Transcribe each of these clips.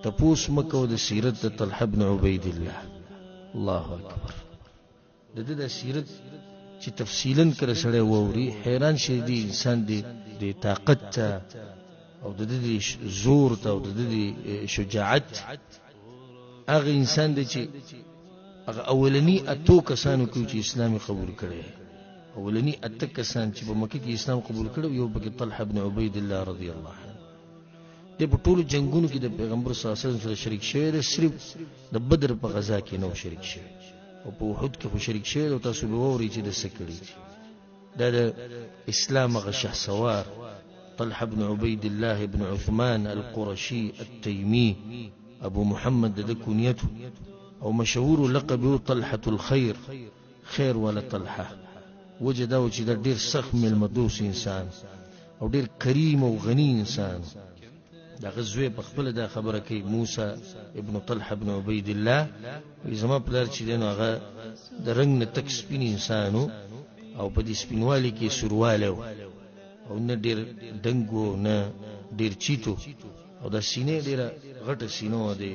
تپوس مکو د سیرت د طلحه بن عبید الله. الله اکبر. د سیرت چې تفصیلا کړه سره ووري حیران شي دي انسان دی د طاقت او د زور ته او د شجاعت. هغه انسان دی چې هغه اولنی اتو کسانو کې چې اسلام قبول کړي، اولنی اته کسان چې په مکه کې اسلام قبول کړي یو بګ طلحه بن عبید الله رضی الله عنه. د ټولو جنگونو کې د پیغمبر صلی الله علیه وسلم سره شریک شوی دی، صرف د بدر په غزا کې نو شریک شوی او په احد کې خو شریک شوی او تاسو به ووري چې د سکړي دا د اسلام غ شهسوار طلحه بن عبید الله بن عثمان القرشي التيمي ابو محمد د کنیته او مشهور لقب طلحه الخير، خیر ولا طلحه. وجدا چې د ډیر سخت ملمدوس انسان او ډیر کریم او غنی انسان. دا غزوه په خپل دا خبره کوي موسی ابن طلحه ابن عبید الله زما پلار چې دنو هغه د رنگ نه تک سپین انسانو او په دې سپینوالي کې سرواله او نه ډیر دنګو نه ډیر چیتو او د سینې ډیر غټه سینو دی،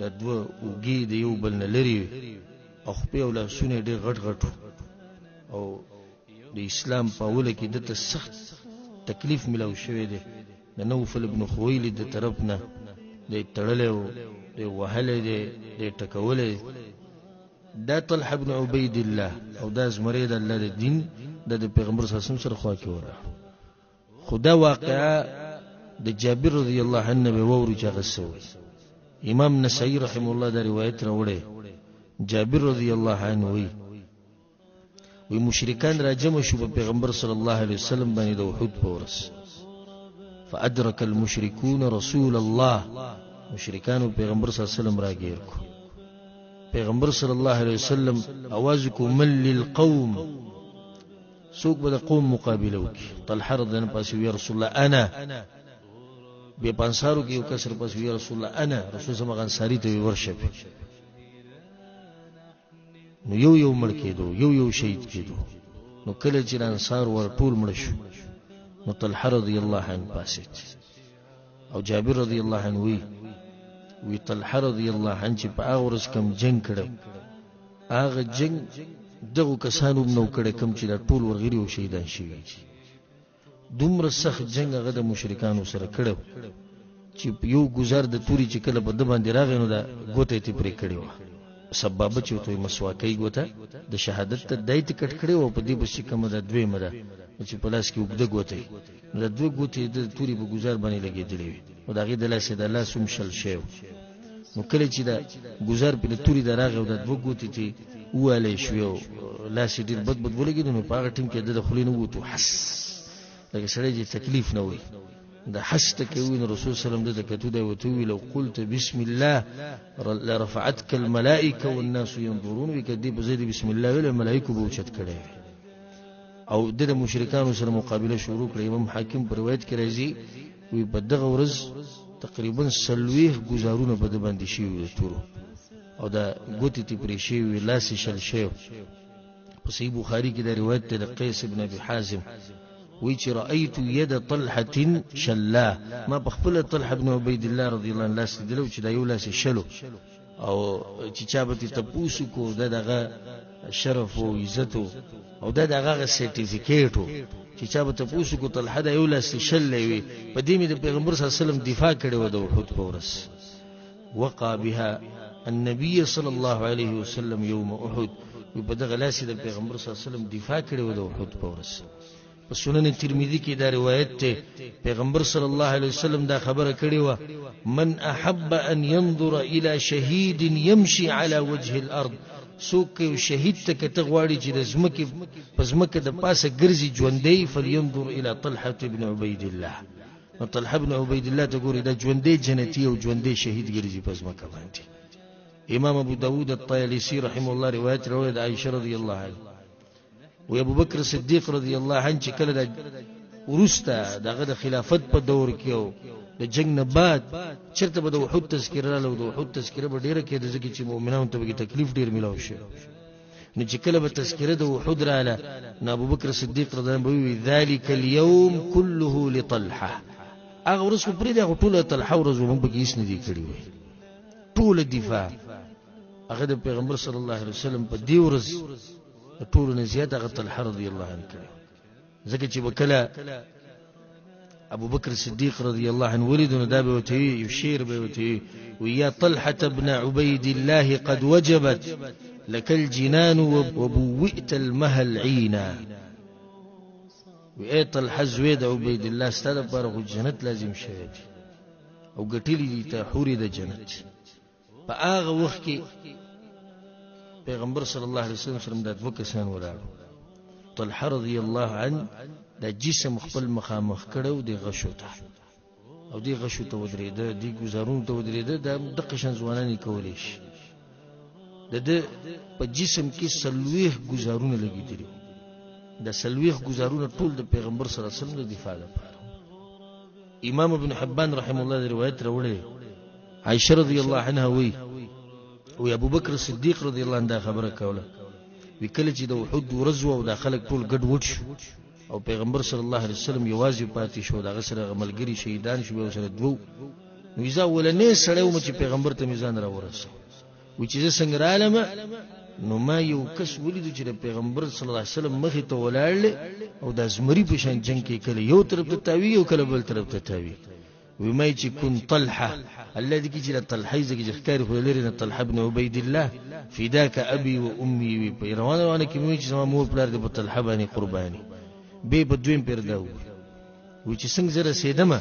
د دوه وګي دی یو بل نه لري او خپل ولا سونه ډیر غټ غټ او د اسلام په اوله کې د سخت تکلیف ملو شوی دی. د نوفل ابن خویلد د طرفنا د تړلو د وهله د ټکولې دا طلحه ابن عبید الله او دا زمری د الله د دین د پیغمبر صلی الله علیه وسلم سره خوا کې وره. خدا واقعا د جابر رضی الله عنه به ووري چې غسوي. امام نسائی رحم الله دا روایت راوړي. جابر رضی الله عنه وی مشرکان را جمع شو په پیغمبر صلی الله علیه وسلم باندې د احد په ورځ. فأدرك المشركون رسول الله، مشرکان پیغمبر صلی الله علیه وسلم راګیر کو. پیغمبر صلی الله علیه وسلم आवाज کو من للقوم، سوق به قوم مقابله وکي. طلحه رضی الله عنه یا رسول الله انا، به پانسارو کې یو کسر پس یا رسول الله انا، رسول الله غنصاری ته ورشه. نو یو مړ کېدو، یو شهید کېدو. نو کله چې انصار ور ټول مړ شو نو طلحه رضی الله عنه پاسید او جابر رضی الله عنه وی طلحه رضی الله عنه چې په هغه ورځ کوم جنگ کړو هغه جنگ دغه کسانو نو کړه کوم چې د ټول ورغړي او شهیدان شوي. دومره سخت جنگ هغه د مشرکانو سره کړو چې یو گزار د توري چې کله په د باندې راغی نو دا ګوته تی پرې کړی و. سبب چې ته مسواکۍ ګوته د شهادت ته دایت کټ کړی و. په دې بس کوم د دوی مده چې پلاس کې وګد ګوته د دوی ګوته د توري په گزار باندې لګېدلې او دا غي د لاسه د الله سوم شل شیو. نو کله چې دا گزار په توري دراغه او د دوی ګوته چې واله شو لاس ډیر بد ولګید نو په هغه ټیم کې د خلینو وته حس لکه سړی چې تکلیف نه وي د حس تکوین رسول صلی الله علیه وسلم د کتو د وتوی لو قلت بسم الله لرفعتك الملائکه والناس ينظرون وکدی بزید بسم الله ول ملائکه بوچت کړي او د مشرکانو سره مقابله شروع کړي. امام حاکم پر روایت کې راځي وی په دغه ورځ تقریبا سلويخ گزارونه په د باندې شي تورو او دا ګوتی تی پرې شي وی لاس شل شي. په صحیح بخاری کې دا روایت د قیس ابن ابي حازم وی چې رأيت يد طلحه شلا، ما بخپل طلحه ابن عبید الله رضی الله عنه لاس دلو چې دا یو لاس شلو او چې چا به تاسو کو دغه شرف او عزت او دغه سرټیفیکیټ چې چا به تاسو کو طلحه دا یو لاس شل وی. په دې مې د پیغمبر صلی الله علیه وسلم دفاع کړي و د احد په ورځ. وقع بها النبي صلی الله علیه وسلم یوم احد، په دغه لاس د پیغمبر صلی الله علیه وسلم دفاع کړي و د احد په ورځ. په سنن ترمذی کې دا روایت ته پیغمبر صلی الله علیه وسلم دا خبره کړې و من احب ان ينظر الى شهيد يمشي على وجه الارض، سوک شهید ته کته غواړي چې د زمکه پزمکه د پاسه ګرځي ژوندې فلينظر الى طلحه بن عبید الله. طلحه بن عبید الله ته ګوري دا ژوندې جنتی او ژوندې شهید ګرځي پزمکه باندې. امام ابو داود الطیالسی رحمه الله روایت روایت عائشه رضی الله عنها و ابو بکر صدیق رضی الله عنه چې کله د ورسته دغه د خلافت په دور کې او د جنگ نه بعد چرته به د وحود تذکره له د وحود تذکره به ډیره کې د ځکه چې مؤمنانو ته به تکلیف ډیر ملاوي شي. نو چې کله به تذکره د وحود رااله نو ابو بکر صدیق رضی الله عنه وی ذلک اليوم كله لطلحه، هغه ورځ خو پرې دی، هغه ټوله طلحه ورځ موږ پکې هېڅ نه دي کړي وی، ټوله دفاع هغه د پیغمبر صلی الله علیه وسلم په دې ورځ د ټولو نه زیات هغه طلحه رضی الله عنه کړی، ځکه چې به کله ابو بکر صدیق رضی الله عنه ولید نو دا به ورته یو شعر به ورته وی یا طلحة ابن عبید الله قد وجبت لك الجنان وبوئت المهل عینا، وی ای طلحه زوی د عبید الله ستا دپاره خو جنت لازم شوی دی او ګټلي دي ته حورې د جنت. په هغه وخت کې پیغمبر صلی الله علیه وسلم سره دا دوه کسان ولاړو، طلحه رضی الله عنه دا جسم خپل مخامخ کړو د غشو ته او دی غشو ته ودرېده، دی گزارون ته ودرېده، دا دقه شان ځوانان کولی شي. د په جسم کې سلويخ گزارونه لګېدلي، دا سلويخ گزارونه ټول د پیغمبر صلی الله علیه وسلم د دفاع لپاره. امام ابن حبان رحم الله د روایت راوړی، عائشه رضی الله عنها وی ابو بکر صدیق رضی الله عنه دا خبره کوله، وی کله چې د احد ورځ او د خلک ټول ګډ وډ شو او پیغمبر صلی الله علیه وسلم یوازې پاتې شو، دغه سره ملګری شهیدان شو، سره دوه نو ځا ولنې سره و چې پیغمبر ته میزان را ورسو، و چې څنګه رالم نو ما یو کس ولیدو چې پیغمبر صلی الله علیه وسلم مخې ته ولاړ او د زمری په شان جنگ کې کله یو طرف ته تاوی او کله بل طرف ته تاوی، وی ما چې كن طلحه الذي کې چې طلحه زګ ذکر خو لري طلحه ابن عبید الله فداك ابي وامي، په روانه کې مې چې زما مور پلار دې په طلحه باندې قرباني به بدویم پر داو، و چې څنګه زره سیدمه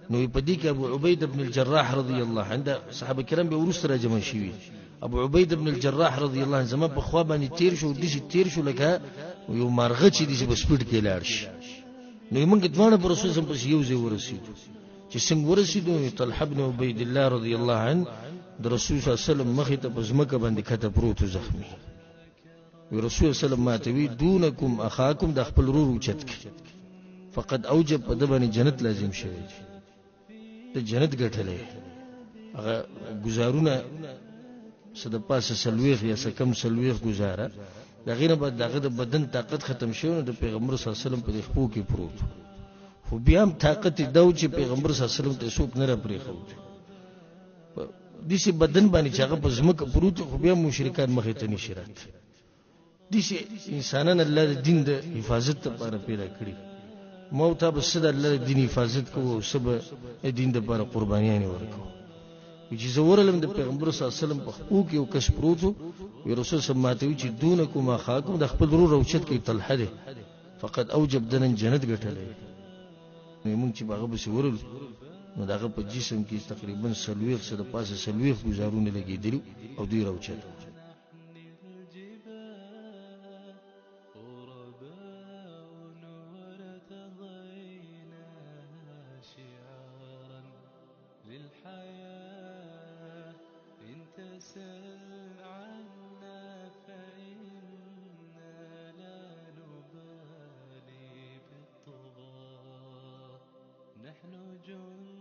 نو په دې کې ابو عبید ابن الجراح رضی الله عنه صحابه کرام به ورسره جمع شوي، ابو عبید ابن الجراح رضی الله عنه زما په خوا باندې تیر شو، دې تیر شو لکه یو مارغه چې دې په سپیډ کې لاړ شي، نو موږ دوه پر رسول صلی الله علیه وسلم یو ځای ورسېدو، چې څنګه ورسېدو طلحه ابن عبید الله رضی الله عنه د رسول صلی الله علیه وسلم مخې ته په ځمکه باندې کته پروت زخمی، وی رسول صلی الله علیه وسلم ماته وی دونکم اخاکم د خپل ورور اوچت کی فقد اوجب په دبن جنت لازم شوی د جنت ګټلې، هغه گزارونه صد پاسه سلويخ یا سکم سلويخ گزاره دا غینه بعد دغه د بدن طاقت ختم شو نو د پیغمبر صلی الله علیه وسلم په خپو کې پروت، خو بیا هم طاقت داو چې پیغمبر صلی الله علیه وسلم ته څوک نه را پرې خو دې بدن باندې چې هغه په ځمکه پروت، خو بیا مشرکان مخې ته نشي رات دي انسانان الله د دین د حفاظت لپاره پیدا کړی، موت به صد الله د دین حفاظت کوو او سبا دین د لپاره قربانیان ورکو، چې زورلم د پیغمبر صلی الله علیه وسلم په خپو کې او کس پروتو، وی رسول صلی الله علیه وسلم چې دونکم اخاکم د خپل ورور اوچت کې طلحه ده فقط اوجب دنن جنت ګټلې، نو موږ چې باغه به ورل نو دغه په جسم کې تقریبا سلويخ سره پاسه سلويخ گزارونه لګېدل او دوی راوچت. للحياة إن تسل عنا فإنا لا نبالي بالطغى، نحن جند